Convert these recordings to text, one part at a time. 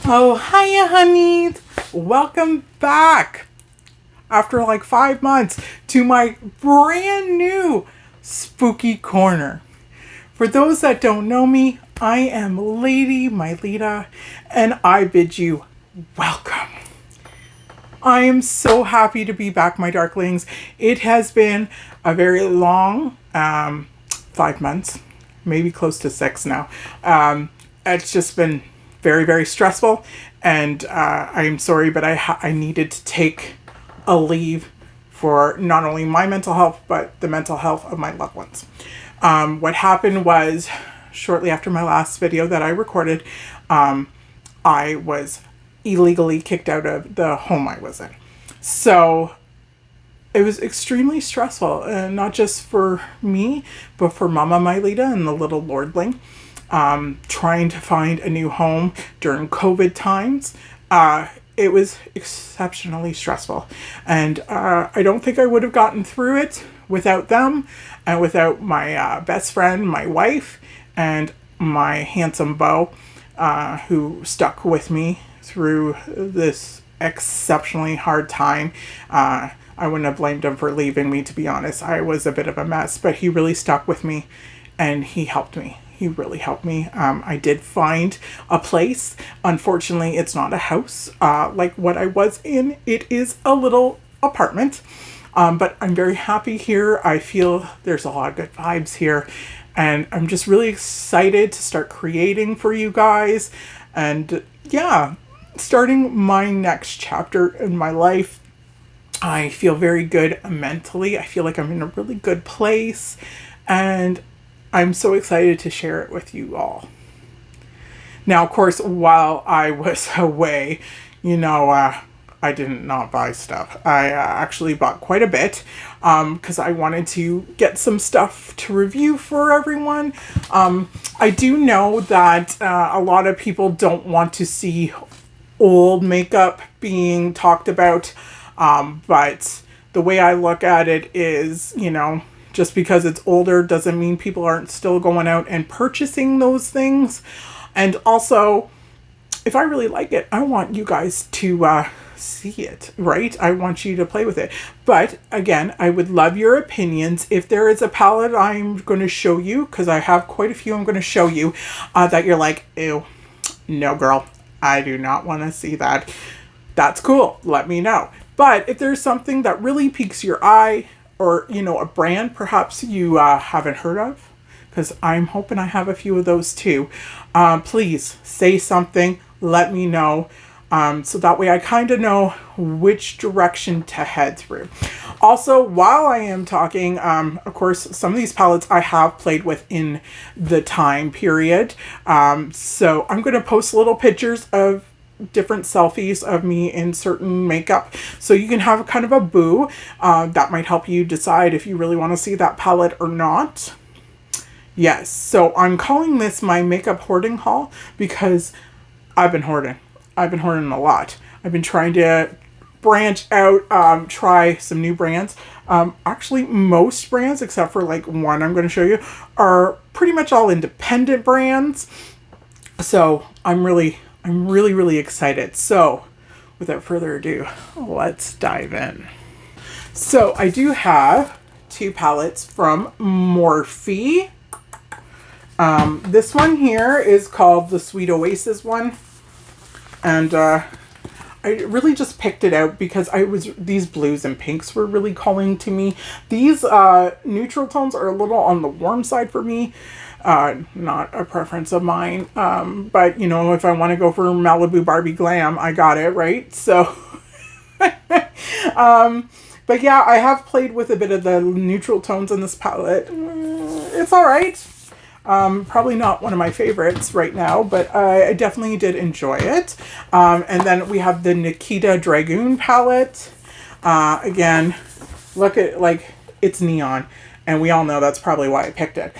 Oh, hiya, honeys. Welcome back after like 5 months to my brand new spooky corner. For those that don't know me, I am Lady Mylita, and I bid you welcome. I am so happy to be back, my Darklings. It has been a very long 5 months, maybe close to 6 now. It's just been very, very stressful, and I'm sorry, but I needed to take a leave for not only my mental health, but the mental health of my loved ones. What happened was, shortly after my last video that I recorded, I was illegally kicked out of the home I was in. So it was extremely stressful, and not just for me, but for Mama Mylita and the little lordling. Trying to find a new home during COVID times. It was exceptionally stressful. And I don't think I would have gotten through it without them and without my best friend, my wife, and my handsome beau, who stuck with me through this exceptionally hard time. I wouldn't have blamed him for leaving me, to be honest. I was a bit of a mess, but he really stuck with me and he helped me. He really helped me. I did find a place. Unfortunately, it's not a house like what I was in. It is a little apartment. But I'm very happy here. I feel there's a lot of good vibes here. And I'm just really excited to start creating for you guys. And yeah, starting my next chapter in my life. I feel very good mentally. I feel like I'm in a really good place. And I'm so excited to share it with you all. Now, of course, while I was away, I didn't not buy stuff. I actually bought quite a bit because I wanted to get some stuff to review for everyone. I do know that a lot of people don't want to see old makeup being talked about, but the way I look at it is, just because it's older doesn't mean people aren't still going out and purchasing those things. And also, if I really like it, I want you guys to see it, right? I want you to play with it. But again, I would love your opinions. If there is a palette I'm going to show you, because I have quite a few I'm going to show you, that you're like, ew, no girl, I do not want to see that. That's cool. Let me know. But if there's something that really piques your eye, or, a brand perhaps you haven't heard of, because I'm hoping I have a few of those too. Please say something, let me know, so that way I kind of know which direction to head through. Also, while I am talking, of course, some of these palettes I have played with in the time period. So I'm going to post little pictures of different selfies of me in certain makeup, so you can have kind of a boo that might help you decide if you really want to see that palette or not. Yes, so I'm calling this my makeup hoarding haul because I've been hoarding a lot. I've been trying to branch out, try some new brands. Actually, most brands except for like one I'm going to show you are pretty much all independent brands, so I'm really, really excited. So, without further ado, let's dive in. So, I do have 2 palettes from Morphe. This one here is called the Sweet Oasis one. And I really just picked it out because these blues and pinks were really calling to me. These neutral tones are a little on the warm side for me. Not a preference of mine, but if I want to go for Malibu Barbie glam, I got it, right? So, but yeah, I have played with a bit of the neutral tones in this palette. It's all right. Probably not one of my favorites right now, but I definitely did enjoy it. And then we have the Nikita Dragoon palette. Again, look at, like, it's neon. And we all know that's probably why I picked it.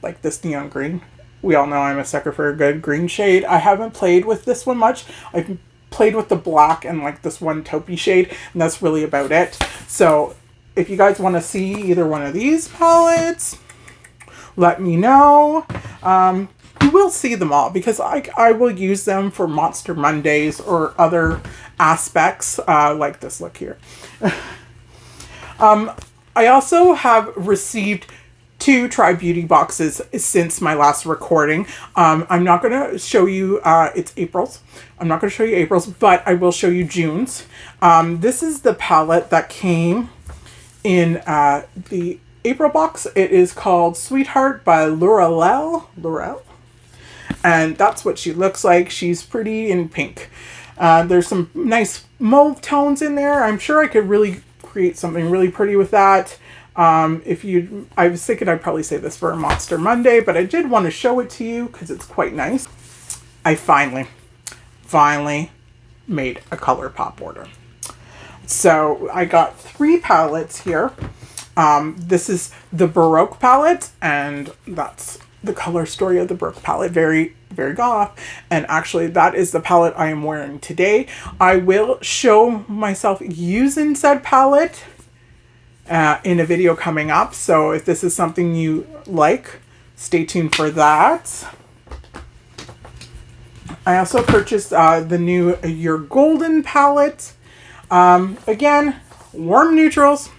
Like this neon green. We all know I'm a sucker for a good green shade. I haven't played with this one much. I've played with the black and like this one taupey shade, and that's really about it. So if you guys want to see either one of these palettes, let me know. you will see them all because I will use them for Monster Mondays or other aspects, like this look here. I also have received 2 Try Beauty boxes since my last recording. I'm not going to show you, it's April's. I'm not going to show you April's, but I will show you June's. This is the palette that came in the April box. It is called Sweetheart by Laurel. And that's what she looks like. She's pretty in pink. There's some nice mauve tones in there. I'm sure I could really create something really pretty with that. I was thinking I'd probably say this for a Monster Monday, but I did want to show it to you because it's quite nice. I finally made a ColourPop order. So I got 3 palettes here. This is the Baroque palette, and that's the color story of the Baroque palette. Very, very goth. And actually, that is the palette I am wearing today. I will show myself using said palette in a video coming up. So if this is something you like, stay tuned for that. I also purchased the new Your Golden palette. Again, warm neutrals.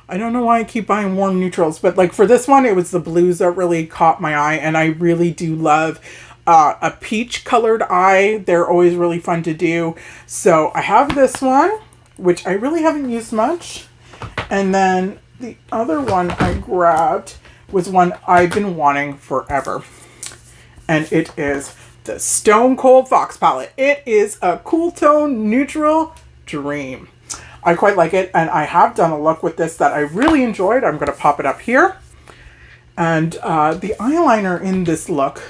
I don't know why I keep buying warm neutrals, but like for this one, it was the blues that really caught my eye, and I really do love a peach colored eye. They're always really fun to do. So I have this one, which I really haven't used much. And then the other one I grabbed was one I've been wanting forever. And it is the Stone Cold Fox palette. It is a cool tone neutral dream. I quite like it, and I have done a look with this that I really enjoyed. I'm going to pop it up here. And the eyeliner in this look,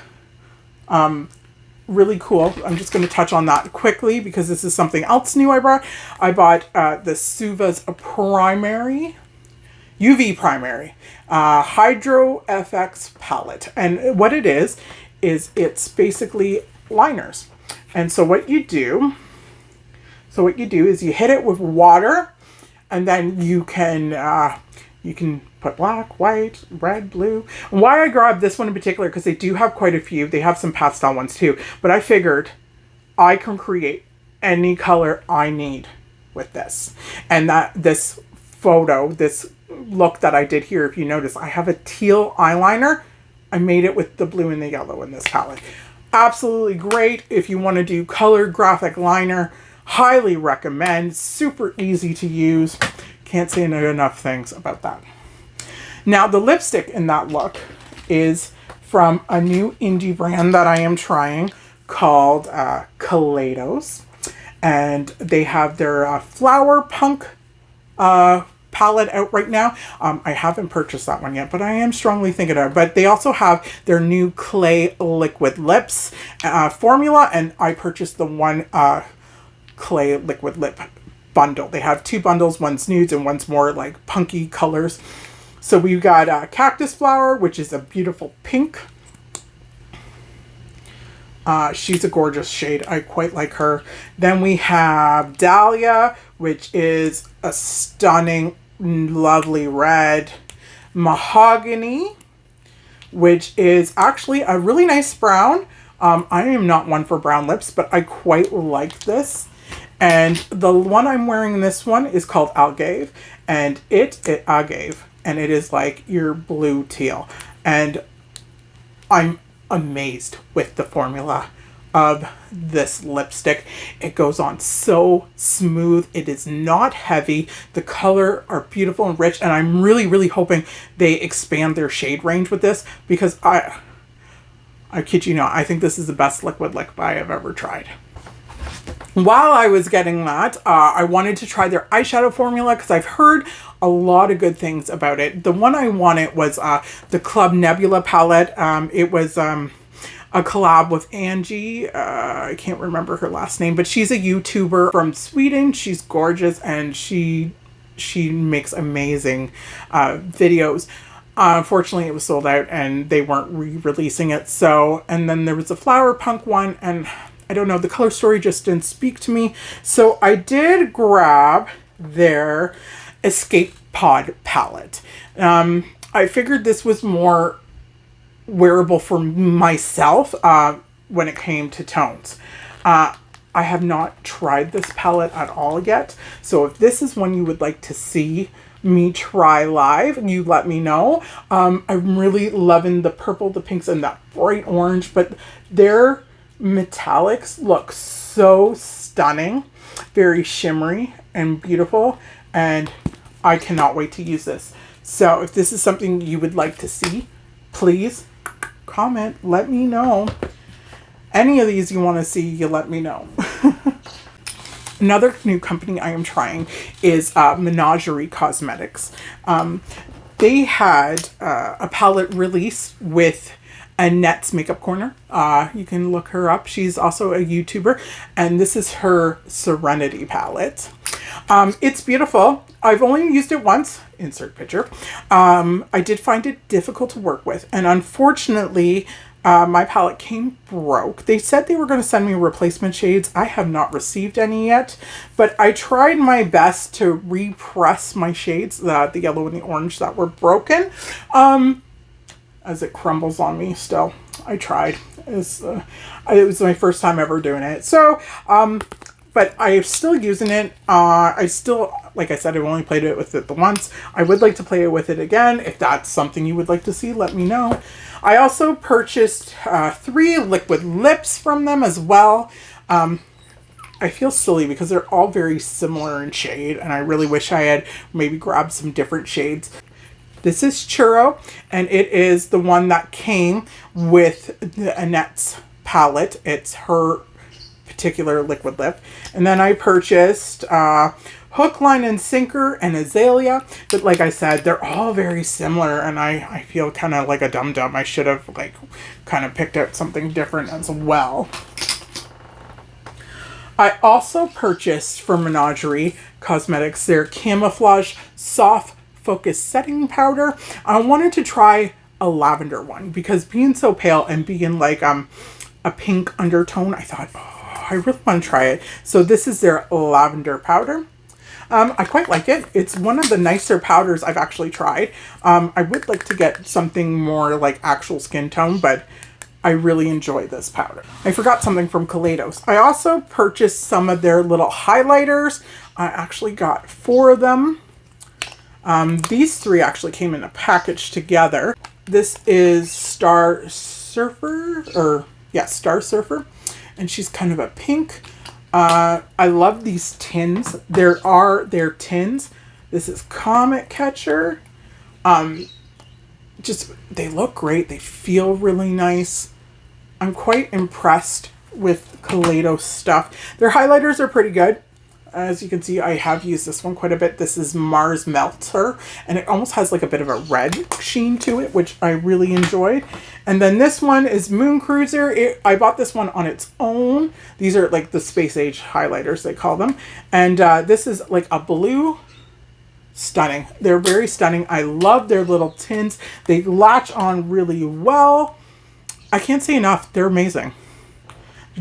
really cool. I'm just going to touch on that quickly because this is something else new I bought. I bought the Suva's Primary, UV Primary, Hydro FX palette. And what it is it's basically liners. And so what you do is you hit it with water, and then you can put black, white, red, blue. And why I grabbed this one in particular, because they do have quite a few. They have some pastel ones too. But I figured I can create any color I need with this. And that this look that I did here, if you notice, I have a teal eyeliner. I made it with the blue and the yellow in this palette. Absolutely great if you want to do color graphic liner. Highly recommend. Super easy to use. Can't say enough things about that. Now the lipstick in that look is from a new indie brand that I am trying called Kaleidos. And they have their Flower Punk palette out right now. I haven't purchased that one yet, but I am strongly thinking of it. But they also have their new Clay Liquid Lips formula, and I purchased the one Clay Liquid Lip bundle. They have 2 bundles, one's nudes and one's more like punky colors. So we've got Cactus Flower, which is a beautiful pink. She's a gorgeous shade. I quite like her. Then we have Dahlia, which is a stunning, lovely red. Mahogany, which is actually a really nice brown. I am not one for brown lips, but I quite like this. And the one I'm wearing in this one is called Agave, and Agave, and it is like your blue teal. And I'm amazed with the formula of this lipstick. It goes on so smooth. It is not heavy. The color are beautiful and rich, and I'm really, really hoping they expand their shade range with this, because I kid you not, I think this is the best liquid lip I have ever tried. While I was getting that, I wanted to try their eyeshadow formula because I've heard a lot of good things about it. The one I wanted was the Club Nebula palette. It was a collab with Angie. I can't remember her last name, but she's a YouTuber from Sweden. She's gorgeous, and she makes amazing videos. Unfortunately, it was sold out and they weren't re-releasing it. So, and then there was a Flower Punk one, and I don't know, the color story just didn't speak to me. So I did grab their Escape Pod palette. I figured this was more wearable for myself when it came to tones. I have not tried this palette at all yet. So if this is one you would like to see me try live, you let me know. I'm really loving the purple, the pinks, and that bright orange, but their metallics look so stunning, very shimmery and beautiful, and I cannot wait to use this. So if this is something you would like to see, please comment, let me know. Any of these you want to see, you let me know. Another new company I am trying is Menagerie Cosmetics. They had a palette release with Annette's Makeup Corner. You can look her up. She's also a YouTuber, and this is her Serenity palette. It's beautiful. I've only used it once. Insert picture. I did find it difficult to work with, and unfortunately, my palette came broke. They said they were going to send me replacement shades. I have not received any yet, but I tried my best to repress my shades, the yellow and the orange that were broken, as it crumbles on me still. I tried. It was my first time ever doing it. So, but I'm still using it. I still, like I said, I've only played it with it the once. I would like to play it with it again. If that's something you would like to see, let me know. I also purchased 3 liquid lips from them as well. I feel silly because they're all very similar in shade, and I really wish I had maybe grabbed some different shades. This is Churro, and it is the one that came with the Annette's palette. It's her particular liquid lip. And then I purchased Hook, Line, and Sinker and Azalea. But like I said, they're all very similar, and I feel kind of like a dum-dum. I should have like kind of picked out something different as well. I also purchased from Menagerie Cosmetics their Camouflage Soft Focus Setting Powder. I wanted to try a lavender one because being so pale and being like a pink undertone, I thought, oh, I really want to try it. So this is their lavender powder. I quite like it. It's one of the nicer powders I've actually tried. I would like to get something more like actual skin tone, but I really enjoy this powder. I forgot something from Kaleidos. I also purchased some of their little highlighters. I actually got 4 of them. These 3 actually came in a package together. This is Star Surfer, Star Surfer, and she's kind of a pink. I love these tins. They're tins. This is Comet Catcher. They look great. They feel really nice. I'm quite impressed with Kaleidos stuff. Their highlighters are pretty good. As you can see, I have used this one quite a bit. This is Mars Melter, and it almost has like a bit of a red sheen to it, which I really enjoyed. And then this one is Moon Cruiser. I bought this one on its own. These are like the space age highlighters, they call them. And this is like a blue. Stunning. They're very stunning. I love their little tins. They latch on really well. I can't say enough. They're amazing.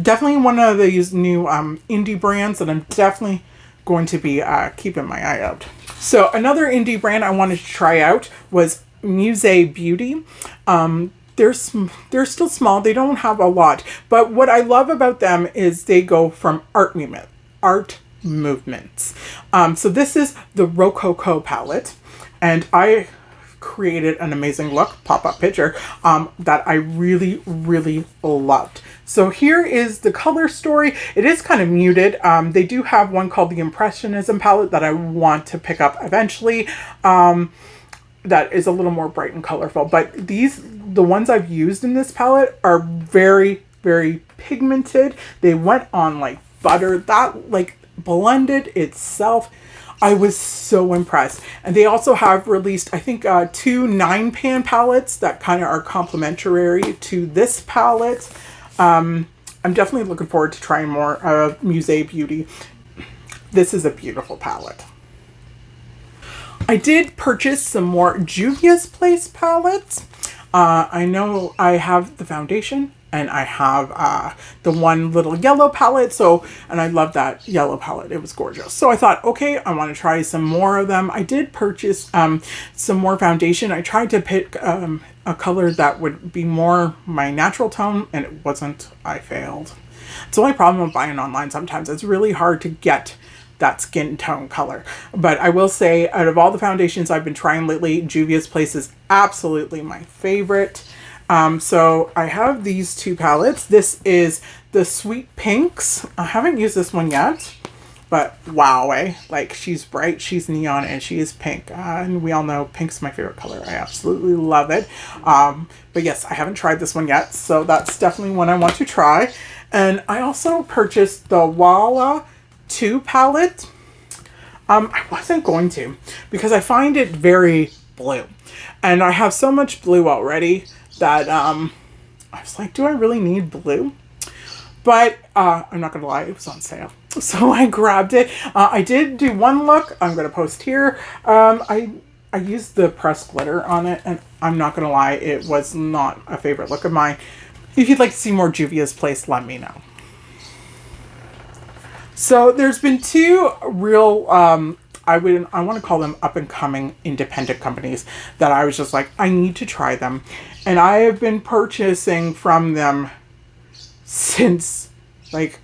Definitely one of these new indie brands that I'm definitely going to be keeping my eye out. So another indie brand I wanted to try out was Muse Beauty. They're still small. They don't have a lot. But what I love about them is they go from art movements. So this is the Rococo palette. And I created an amazing look, pop-up picture, that I really, really loved. So here is the color story. It is kind of muted. They do have one called the Impressionism palette that I want to pick up eventually. That is a little more bright and colorful. But the ones I've used in this palette are very, very pigmented. They went on like butter. That like blended itself. I was so impressed. And they also have released, I think, 2 9-pan palettes that kind of are complementary to this palette. I'm definitely looking forward to trying more of Muse Beauty. This is a beautiful palette. I did purchase some more Juvia's Place palettes. I know I have the foundation and I have the one little yellow palette. So, and I love that yellow palette. It was gorgeous. So I thought, okay, I want to try some more of them. I did purchase some more foundation. I tried to pick a color that would be more my natural tone, and it wasn't. I failed. It's the only problem with buying online sometimes. It's really hard to get that skin tone color. But I will say, out of all the foundations I've been trying lately, Juvia's Place is absolutely my favorite. So I have these two palettes. This is the Sweet Pinks. I haven't used this one yet, but wow, like she's bright, she's neon, and she is pink. And we all know pink's my favorite color. I absolutely love it. But yes, I haven't tried this one yet, so that's definitely one I want to try. And I also purchased the Walla 2 palette. I wasn't going to, because I find it very blue. And I have so much blue already that I was like, do I really need blue? But I'm not gonna lie, it was on sale, so I grabbed it. I did do one look. I'm gonna post here. I used the pressed glitter on it, and I'm not gonna lie, it was not a favorite look of mine. If you'd like to see more Juvia's Place, let me know. So there's been two real I want to call them up and coming independent companies that I was just like, I need to try them. And I have been purchasing from them since like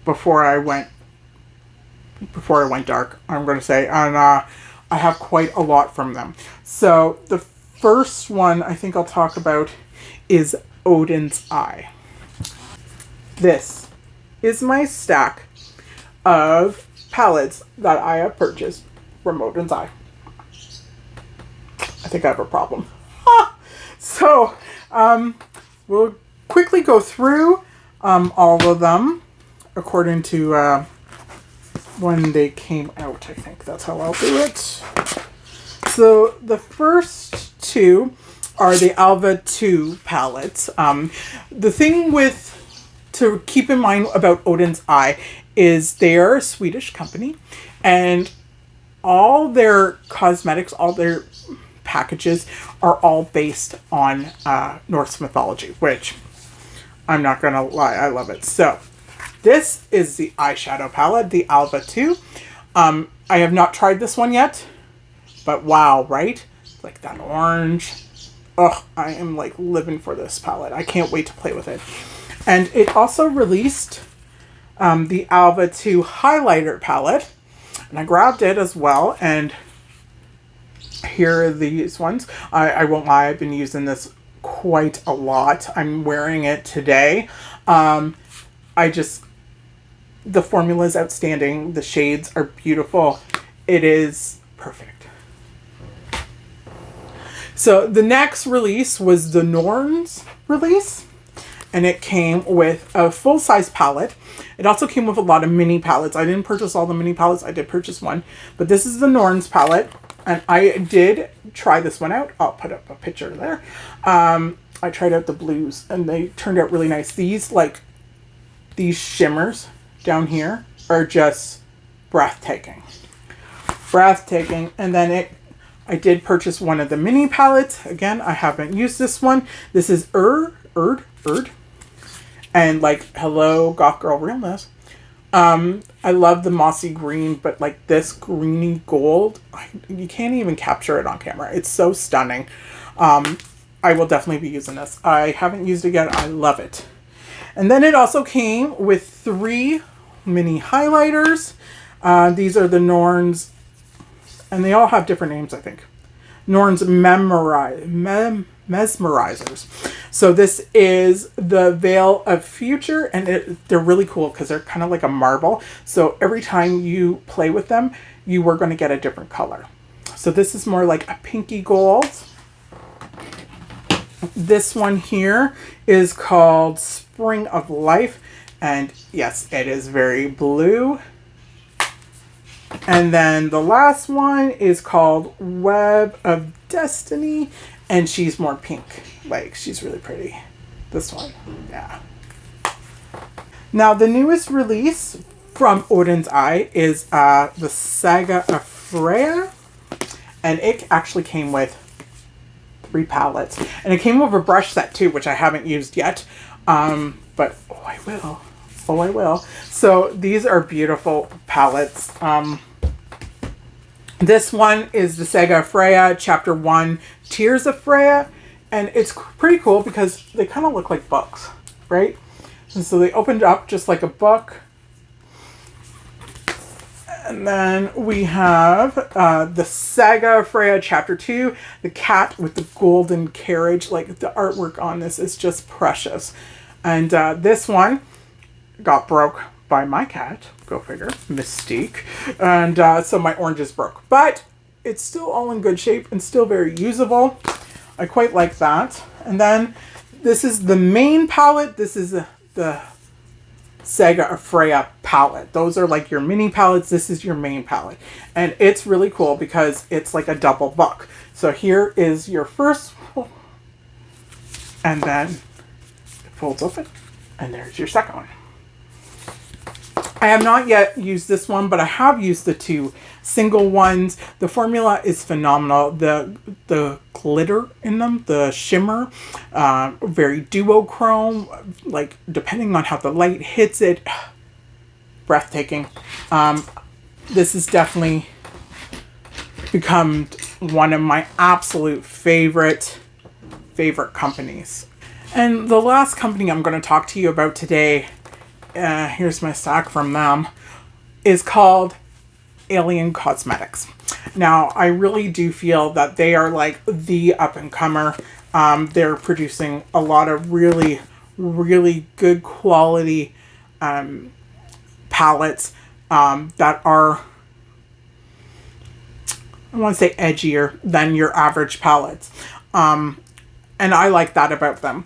before I went dark, I'm going to say. And I have quite a lot from them. So the first one I think I'll talk about is Odin's Eye. This is my stack of palettes that I have purchased from Odin's Eye. I think I have a problem. So, we'll quickly go through all of them according to when they came out. I think that's how I'll do it. So, the first two are the Alva 2 palettes. The thing to keep in mind about Odin's Eye is they are a Swedish company, and all their cosmetics, all their packages are all based on Norse mythology, which I'm not gonna lie, I love it. So this is the eyeshadow palette, the Alva 2. I have not tried this one yet, but wow, right? Like that orange. Oh, I am like living for this palette. I can't wait to play with it. And it also released the Alva 2 highlighter palette, and I grabbed it as well. And here are these ones. I won't lie, I've been using this quite a lot. I'm wearing it today. The formula is outstanding. The shades are beautiful. It is perfect. So the next release was the Norns release, and it came with a full-size palette. It also came with a lot of mini palettes. I didn't purchase all the mini palettes. I did purchase one. But this is the Norns palette. And I did try this one out. I'll put up a picture there. I tried out the blues, and they turned out really nice. These shimmers down here are just breathtaking. Breathtaking. And then I did purchase one of the mini palettes. Again, I haven't used this one. This is Erd. And like, hello, goth girl realness. I love the mossy green, but like this greeny gold, you can't even capture it on camera. It's so stunning. I will definitely be using this. I haven't used it yet. I love it. And then it also came with 3 mini highlighters. These are the Norns, and they all have different names, I think. Norns Mesmerizers. So this is the Veil of Future, and they're really cool because they're kind of like a marble. So every time you play with them, you are going to get a different color. So this is more like a pinky gold. This one here is called Spring of Life, and yes, it is very blue. And then the last one is called Web of Destiny, and she's more pink. Like, she's really pretty. This one, yeah. Now, the newest release from Odin's Eye is the Saga of Freya, and it actually came with 3 palettes. And it came with a brush set too, which I haven't used yet. But oh, I will. Oh, I will. So these are beautiful palettes. This one is the Saga of Freya, Chapter 1, Tears of Freya. And it's pretty cool because they kind of look like books, right? And so they opened up just like a book. And then we have the Saga of Freya, Chapter 2, the cat with the golden carriage. Like, the artwork on this is just precious. And this one got broke by my cat. Go figure. Mystique. And so my oranges broke. But it's still all in good shape and still very usable. I quite like that. And then this is the main palette. This is the Saga of Freya palette. Those are like your mini palettes. This is your main palette. And it's really cool because it's like a double book. So here is your first, and then it folds open, and there's your second one. I have not yet used this one, but I have used the two single ones. The formula is phenomenal. The glitter in them, the shimmer, very duochrome, like depending on how the light hits it, breathtaking. This has definitely become one of my absolute favorite companies. And the last company I'm going to talk to you about today, here's my stack from them, is called Alien Cosmetics. Now, I really do feel that they are like the up-and-comer. They're producing a lot of really, really good quality palettes that are, I want to say, edgier than your average palettes. And I like that about them.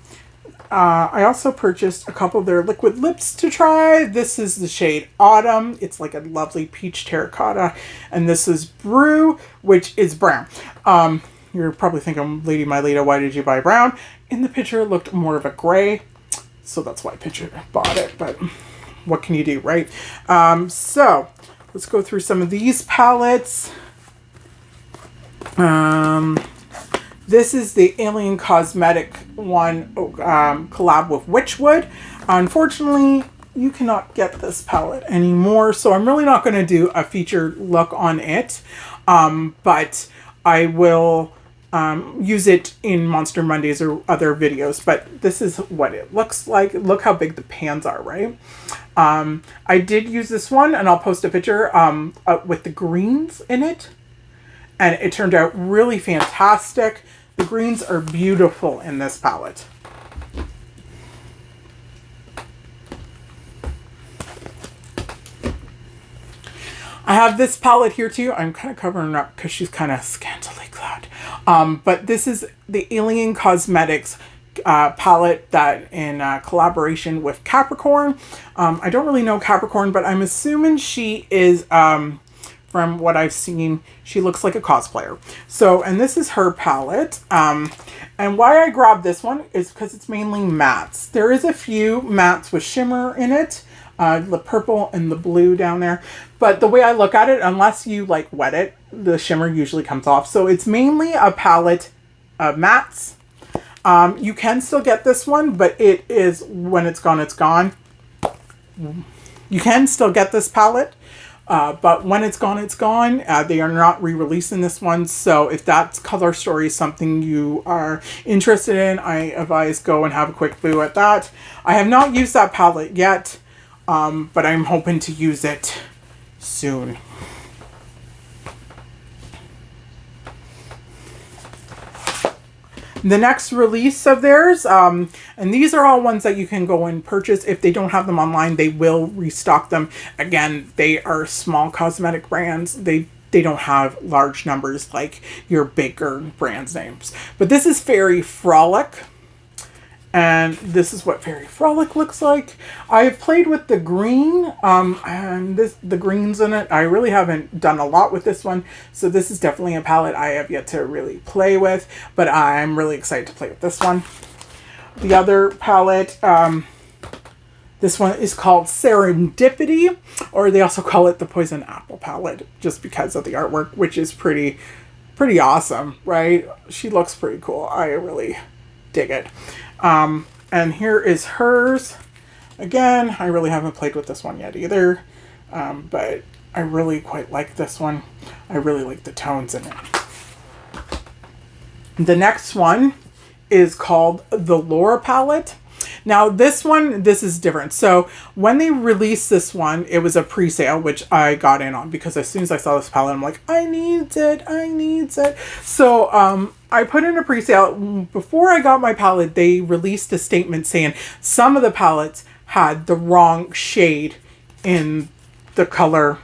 I also purchased a couple of their liquid lips to try. This is the shade Autumn. It's like a lovely peach terracotta. And this is Brew, which is brown. You're probably thinking, Lady Mylita, why did you buy brown? In the picture, it looked more of a gray. So that's why I bought it. But what can you do, right? So let's go through some of these palettes. This is the Alien Cosmetic one, collab with Witchwood. Unfortunately, you cannot get this palette anymore, so I'm really not going to do a featured look on it. But I will use it in Monster Mondays or other videos. But this is what it looks like. Look how big the pans are, right? I did use this one, and I'll post a picture with the greens in it. And it turned out really fantastic. The greens are beautiful in this palette. I have this palette here too. I'm kind of covering her up because she's kind of scantily clad. But this is the Alien Cosmetics palette that in collaboration with Capricorn. I don't really know Capricorn, but I'm assuming she is... from what I've seen, she looks like a cosplayer. So, and this is her palette. And why I grabbed this one is because it's mainly mattes. There is a few mattes with shimmer in it. The purple and the blue down there. But the way I look at it, unless you like wet it, the shimmer usually comes off. So it's mainly a palette of mattes. You can still get this one, but it is, when it's gone, it's gone. You can still get this palette. But when it's gone, it's gone. They are not re-releasing this one. So if that color story is something you are interested in, I advise go and have a quick boo at that. I have not used that palette yet, but I'm hoping to use it soon. The next release of theirs, and these are all ones that you can go and purchase. If they don't have them online, they will restock them. Again, they are small cosmetic brands. They don't have large numbers like your bigger brands names. But this is Fairy Frolic. And this is what Fairy Frolic looks like. I have played with the green, and the greens in it. I really haven't done a lot with this one. So this is definitely a palette I have yet to really play with. But I'm really excited to play with this one. The other palette, this one is called Serendipity. Or they also call it the Poison Apple palette. Just because of the artwork, which is pretty awesome, right? She looks pretty cool. I really dig it. And here is hers. Again, I really haven't played with this one yet either, but I really quite like this one. I really like the tones in it. The next one is called the Lore palette. Now this is different. So when they released this one, it was a pre-sale, which I got in on because as soon as I saw this palette, I'm like, I need it. So I put in a pre-sale. Before I got my palette, they released a statement saying some of the palettes had the wrong shade in the color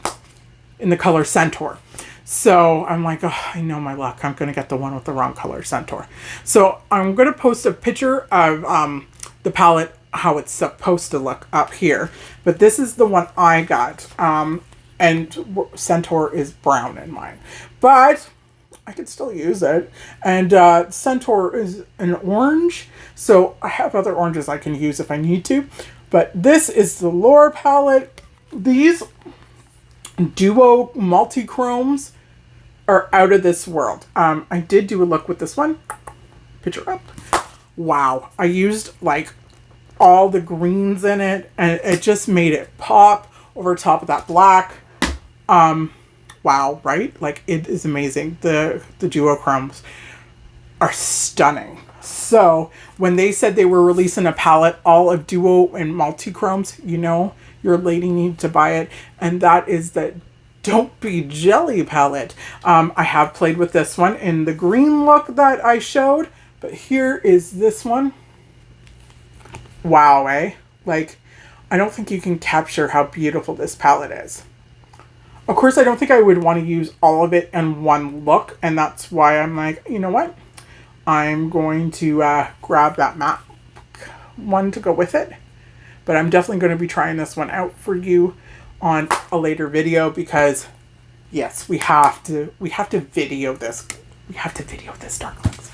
Centaur. So I'm like, oh, I know my luck. I'm going to get the one with the wrong color Centaur. So I'm going to post a picture of the palette, how it's supposed to look up here. But this is the one I got. And Centaur is brown in mine. But I could still use it. And Centaur is an orange. So I have other oranges I can use if I need to. But this is the Lore palette. These duo multi-chromes are out of this world. I did do a look with this one. Picture up. Wow. I used like all the greens in it and it just made it pop over top of that black. Wow, right? Like it is amazing. The duochromes are stunning. So when they said they were releasing a palette all of duo and multi-chromes, you know, your lady needs to buy it. And that is the Don't Be Jelly palette. I have played with this one in the green look that I showed, but here is this one. Wow, eh? Like, I don't think you can capture how beautiful this palette is. Of course, I don't think I would want to use all of it in one look, and that's why I'm like, you know what? I'm going to grab that matte one to go with it. But I'm definitely going to be trying this one out for you on a later video because, yes, we have to video this. We have to video this, Darklings.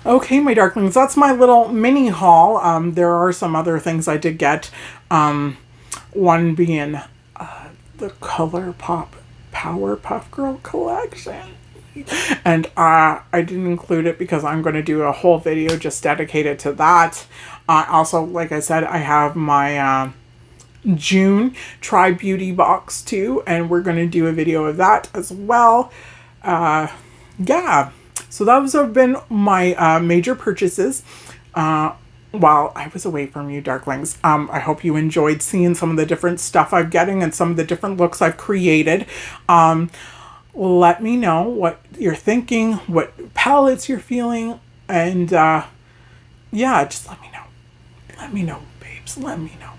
Okay, my Darklings, that's my little mini haul. There are some other things I did get. One being the ColourPop Powerpuff Girl collection. And I didn't include it because I'm going to do a whole video just dedicated to that. Also, like I said, I have my June Try Beauty box too, and we're going to do a video of that as well. Yeah. So those have been my major purchases while I was away from you, Darklings. I hope you enjoyed seeing some of the different stuff I'm getting and some of the different looks I've created. Let me know what you're thinking, what palettes you're feeling, and yeah, just let me know. Let me know, babes. Let me know.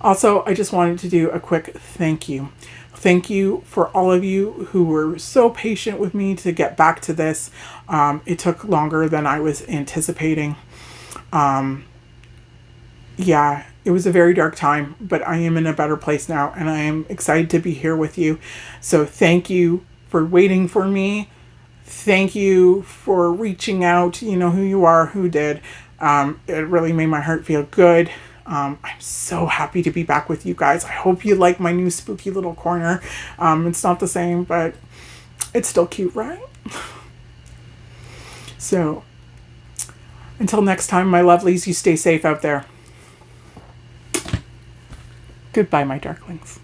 Also, I just wanted to do a quick thank you. Thank you for all of you who were so patient with me to get back to this. It took longer than I was anticipating. Yeah, it was a very dark time, but I am in a better place now and I am excited to be here with you. So thank you for waiting for me. Thank you for reaching out. You know who you are, who did. It really made my heart feel good. I'm so happy to be back with you guys. I hope you like my new spooky little corner. It's not the same, but it's still cute, right? So, until next time, my lovelies, you stay safe out there. Goodbye, my Darklings.